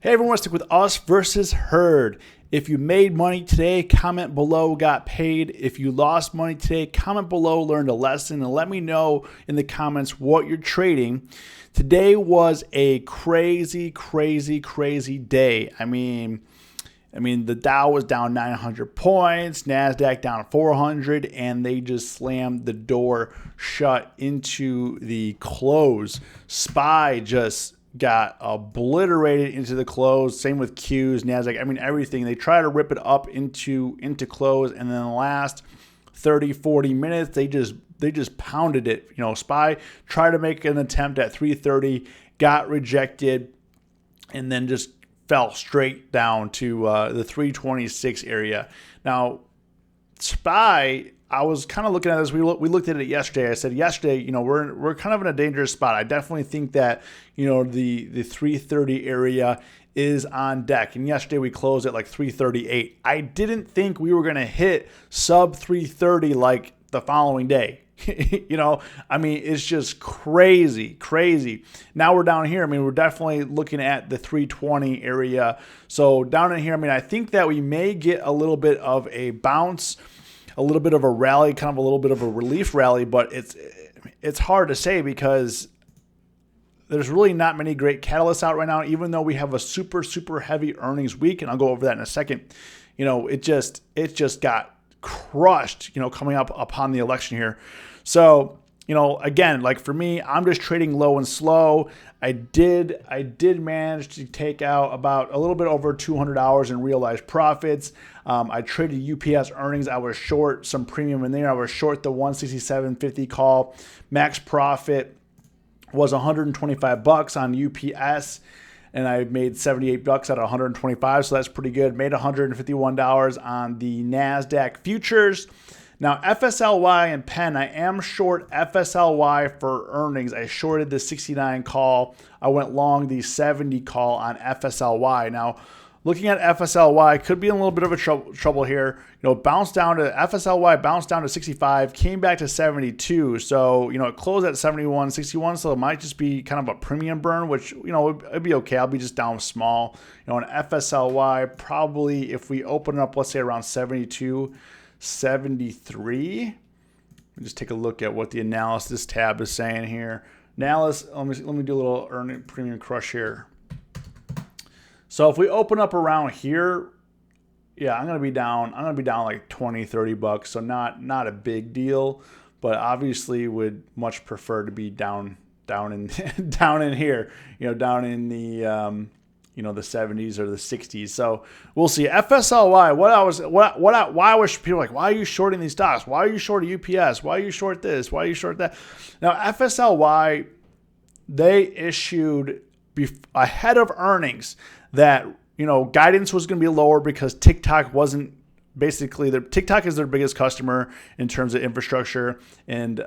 Hey everyone, let's stick with us versus herd. If you made money today, comment below, got paid. If you lost money today, comment below, learned a lesson, and let me know in the comments what you're trading. Today was a crazy day. I mean, the Dow was down 900 points, NASDAQ down 400, and they just slammed the door shut into the close. SPY just got obliterated into the close. Same with Qs, NASDAQ. I mean, everything. They try to rip it up into close, and then the last 30, 40 minutes, they just pounded it. You know, SPY tried to make an attempt at 330, got rejected, and then just fell straight down to the 326 area. Now, SPY, I was kind of looking at this. We looked at it yesterday. I said yesterday, you know, we're kind of in a dangerous spot. I definitely think that, you know, the 330 area is on deck. And yesterday we closed at like 338. I didn't think we were going to hit sub 330 like the following day. You know, I mean, it's just crazy. Now we're down here. I mean, we're definitely looking at the 320 area. So down in here, I mean, I think that we may get a little bit of a bounce, a little bit of a rally, kind of a little bit of a relief rally, but it's hard to say because there's really not many great catalysts out right now, even though we have a super heavy earnings week, and I'll go over that in a second. You know, it just got crushed, you know, coming up upon the election here. So, you know, again, like for me, I'm just trading low and slow. I did manage to take out about a little bit over $200 in realized profits. I traded UPS earnings. I was short some premium in there. I was short the 167.50 call. Max profit was $125 on UPS, and I made $78 out of 125, so that's pretty good. Made $151 on the NASDAQ futures. Now, FSLY and PENN, I am short FSLY for earnings. I shorted the 69 call. I went long the 70 call on FSLY. Now, looking at FSLY, could be in a little bit of a trouble here. You know, FSLY bounced down to 65, came back to 72. So, you know, it closed at 71, 61. So it might just be kind of a premium burn, which, you know, it'd be okay. I'll be just down small. You know, an FSLY, probably if we open it up, let's say around 72, 73. Let me just take a look at what the analysis tab is saying here. Analysis, let me do a little earning premium crush here. So if we open up around here, yeah, I'm gonna be down like 20, 30 bucks. So not a big deal, but obviously would much prefer to be down in down in here, you know, down in the you know, the 70s or the 60s. So we'll see. FSLY, why was people like, why are you shorting these stocks? Why are you short UPS? Why are you short this? Why are you short that? Now, FSLY, they issued ahead of earnings that, you know, guidance was going to be lower because TikTok wasn't basically TikTok is their biggest customer in terms of infrastructure. And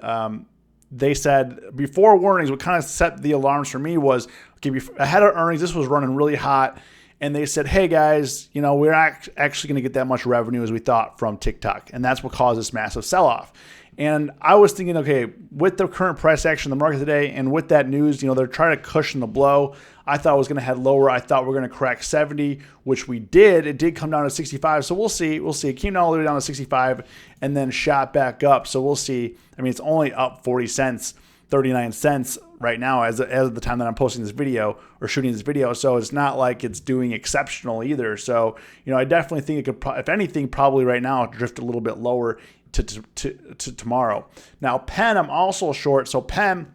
they said before warnings, what kind of set the alarms for me was, okay, ahead of earnings, this was running really hot. And they said, hey guys, you know, we're actually going to get that much revenue as we thought from TikTok. And that's what caused this massive sell-off. And I was thinking, okay, with the current price action in the market today and with that news, you know, they're trying to cushion the blow. I thought it was going to head lower. I thought we were going to crack 70, which we did. It did come down to 65. So we'll see. It came down all the way down to 65 and then shot back up. So we'll see. I mean, it's only up 40 cents, 39 cents right now as of the time that I'm posting this video or shooting this video. So it's not like it's doing exceptional either. So, you know, I definitely think it could, if anything, probably right now drift a little bit lower to tomorrow. Now, PENN, I'm also short. So PENN,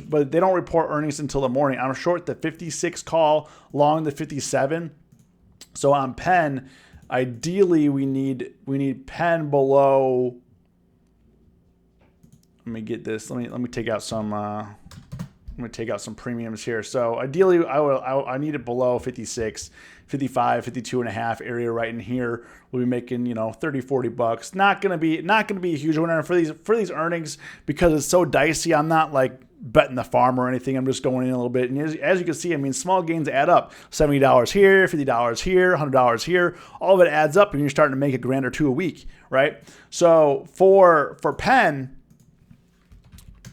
but they don't report earnings until the morning. I'm short the 56 call, long the 57. So on PENN, ideally we need PENN below. Let me get this. Let me take out some. I'm going to take out some premiums here. So ideally, I need it below 56, 55, 52 and a half area right in here. We'll be making, you know, 30, 40 bucks. Not going to be a huge winner for these earnings because it's so dicey. I'm not like betting the farm or anything. I'm just going in a little bit. And as you can see, I mean, small gains add up. $70 here, $50 here, $100 here. All of it adds up and you're starting to make $1,000 or $2,000 a week, right? So for PENN,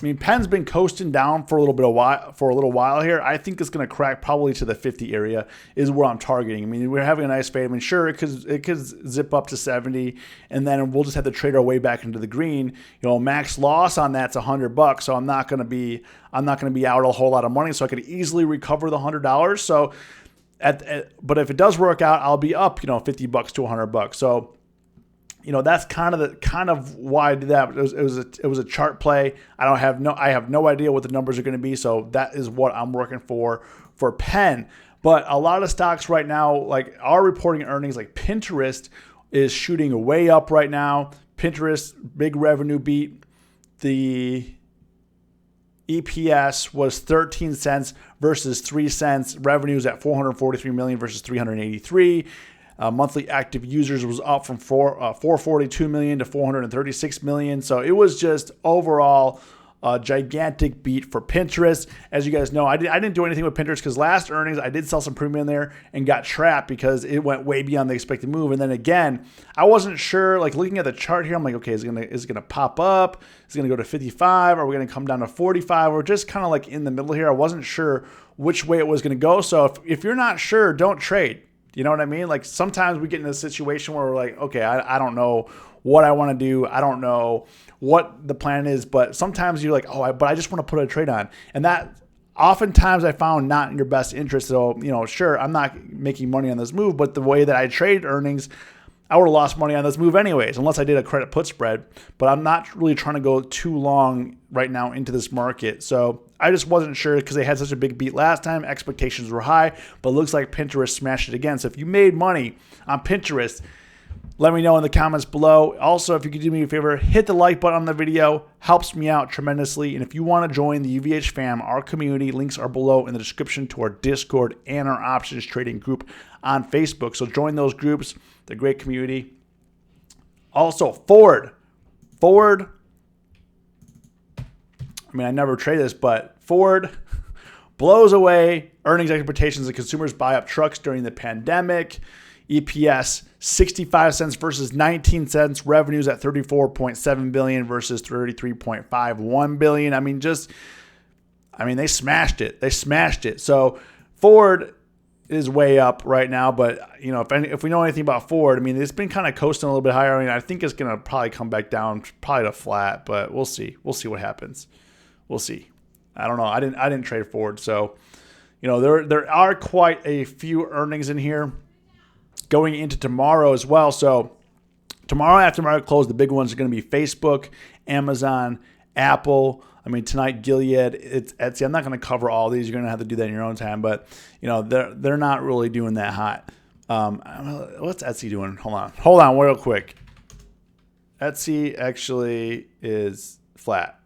I mean, PENN's been coasting down for a little while here. I think it's going to crack probably to the 50 area is where I'm targeting. I mean, we're having a nice fade. I mean, sure, it could zip up to 70, and then we'll just have to trade our way back into the green. Max loss on that's $100, so I'm not going to be out a whole lot of money. So I could easily recover the $100. So, but if it does work out, I'll be up, $50 to $100. So, that's kind of why I did that. It was a chart play. I have no idea what the numbers are going to be. So that is what I'm working for PENN. But a lot of stocks right now are reporting earnings. Like Pinterest is shooting way up right now. Pinterest, big revenue beat. The EPS was 13 cents versus 3 cents. Revenues at 443 million versus 383. Monthly active users was up from 442 million to 436 million. So it was just overall a gigantic beat for Pinterest. As you guys know, I didn't do anything with Pinterest because last earnings I did sell some premium there and got trapped because it went way beyond the expected move. And then again, I wasn't sure. Looking at the chart here, I'm like, okay, is it gonna pop up? Is it gonna go to 55? Are we gonna come down to 45? We're just kind of in the middle here. I wasn't sure which way it was gonna go. So if you're not sure, don't trade. You know what I mean? Sometimes we get in a situation where we're like, okay, I don't know what I want to do. I don't know what the plan is, but sometimes you're like, but I just want to put a trade on. And that oftentimes I found not in your best interest. So, sure, I'm not making money on this move, but the way that I traded earnings, I would have lost money on this move anyways, unless I did a credit put spread. But I'm not really trying to go too long right now into this market. So I just wasn't sure because they had such a big beat last time. Expectations were high, but it looks like Pinterest smashed it again. So if you made money on Pinterest, let me know in the comments below. Also, if you could do me a favor, hit the like button on the video. Helps me out tremendously. And if you want to join the UVH fam, our community, links are below in the description to our Discord and our options trading group on Facebook. So join those groups. They're a great community. Also, Ford. I never trade this, but Ford blows away earnings expectations of consumers buy up trucks during the pandemic. EPS 65 cents versus 19 cents. Revenues at 34.7 billion versus 33.51 billion. They smashed it. So Ford is way up right now, but if we know anything about Ford, it's been kind of coasting a little bit higher. I think it's gonna probably come back down, probably to flat, but we'll see. We'll see what happens. We'll see. I don't know. I didn't trade Ford, so there are quite a few earnings in here going into tomorrow as well. So tomorrow after market close, the big ones are going to be Facebook, Amazon, Apple. Tonight, Gilead, it's Etsy. I'm not going to cover all these. You're going to have to do that in your own time. But, they're not really doing that hot. What's Etsy doing? Hold on real quick. Etsy actually is flat.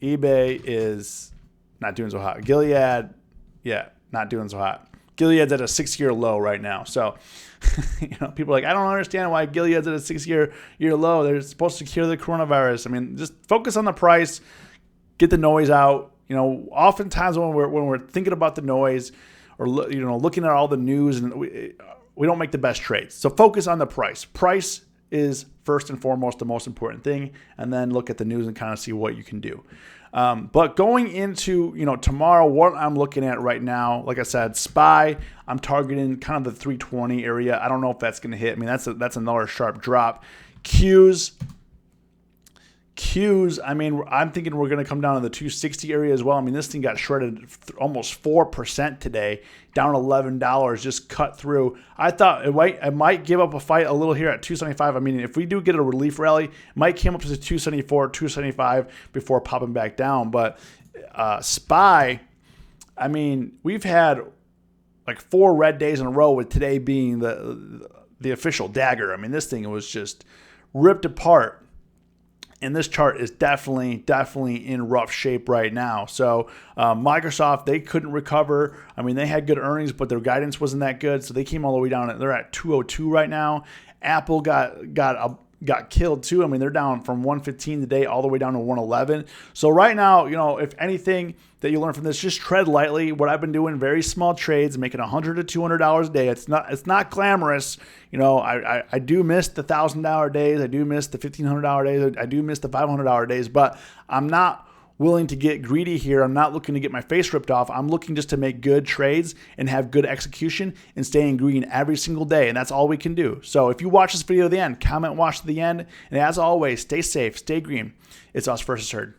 eBay is not doing so hot. Gilead, not doing so hot. Gilead's at a 6-year low right now. So, people are like, I don't understand why Gilead's at a 6-year low. They're supposed to cure the coronavirus. Just focus on the price, get the noise out. Oftentimes when we're thinking about the noise or looking at all the news, and we don't make the best trades. So focus on the price. Price is first and foremost the most important thing, and then look at the news and kind of see what you can do. But going into tomorrow, what I'm looking at right now, like I said, SPY, I'm targeting kind of the 320 area. I don't know if that's going to hit. That's another sharp drop. Qs, I'm thinking we're going to come down to the 260 area as well. This thing got shredded almost 4% today, down $11, just cut through. I thought it might give up a fight a little here at 275. If we do get a relief rally, it might come up to 274, 275 before popping back down. But SPY, we've had 4 red days in a row, with today being the official dagger. This thing was just ripped apart. And this chart is definitely in rough shape right now. So Microsoft, they couldn't recover. They had good earnings, but their guidance wasn't that good. So they came all the way down. They're at 202 right now. Apple got killed too. They're down from 115 today all the way down to 111. So right now, if anything that you learn from this, just tread lightly. What I've been doing, very small trades, making $100 to $200 a day. It's not glamorous. I do miss the $1,000 days. I do miss the $1,500 days. I do miss the $500 days, but I'm not willing to get greedy here. I'm not looking to get my face ripped off. I'm looking just to make good trades and have good execution and stay in green every single day. And that's all we can do. So if you watch this video to the end, comment watch to the end. And as always, stay safe, stay green. It's us versus herd.